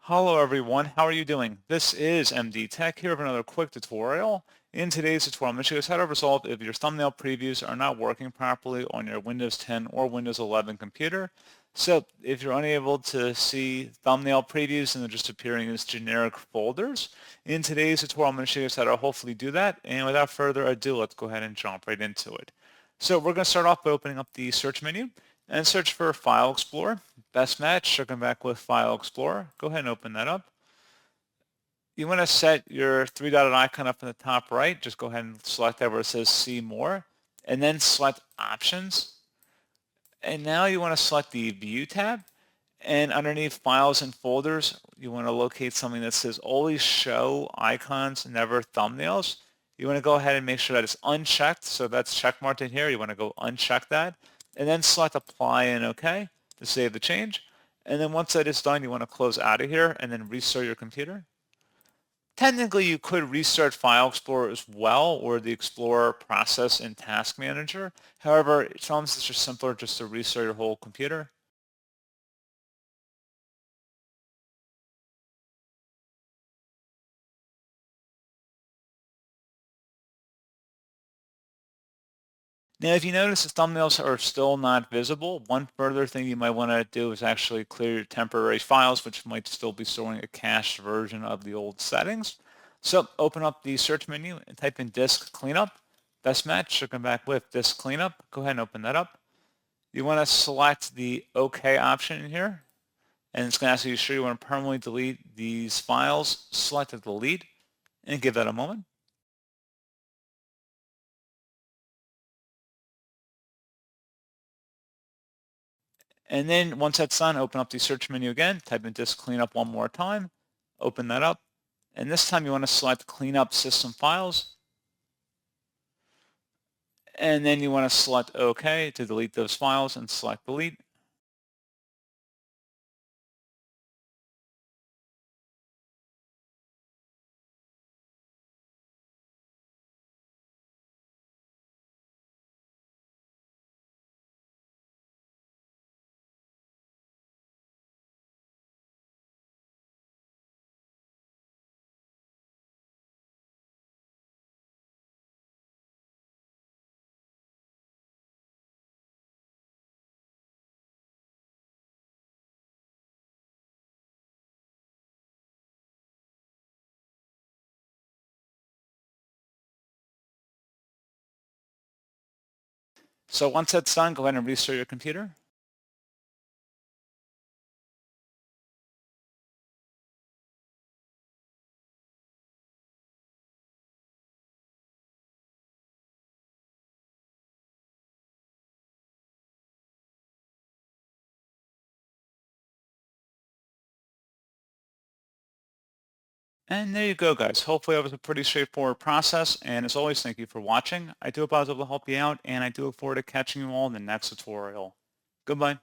Hello everyone, how are you doing? This is MD Tech here with another quick tutorial. In today's tutorial, I'm going to show you how to resolve if your thumbnail previews are not working properly on your Windows 10 or Windows 11 computer. So if you're unable to see thumbnail previews and they're just appearing as generic folders, in today's tutorial I'm going to show you how to hopefully do that. And without further ado, let's go ahead and jump right into it. So we're going to start off by opening up the search menu and search for File Explorer. Best match, come back with File Explorer. Go ahead and open that up. You want to set your three-dotted icon up in the top right. Just go ahead and select that where it says See More, and then select Options. And now you want to select the View tab, and underneath Files and Folders, you want to locate something that says Always Show Icons, Never Thumbnails. You want to go ahead and make sure that it's unchecked, so that's checkmarked in here. You want to go uncheck that, and then select Apply and OK to save the change. And then once that is done, you want to close out of here and then restart your computer. Technically, you could restart File Explorer as well, or the Explorer Process and Task Manager. However, sometimes it's just simpler just to restart your whole computer. Now, if you notice the thumbnails are still not visible, one further thing you might want to do is actually clear your temporary files, which might still be storing a cached version of the old settings. So open up the search menu and type in disk cleanup. Best match should come back with disk cleanup. Go ahead and open that up. You want to select the OK option in here, and it's going to ask you sure you want to permanently delete these files. Select the delete and give that a moment. And then once that's done, open up the search menu again, type in disk cleanup one more time, open that up. And this time you want to select cleanup system files. And then you want to select OK to delete those files and select delete. So once that's done, go ahead and restart your computer. And there you go, guys. Hopefully that was a pretty straightforward process. And as always, thank you for watching. I do hope I was able to help you out, and I do look forward to catching you all in the next tutorial. Goodbye.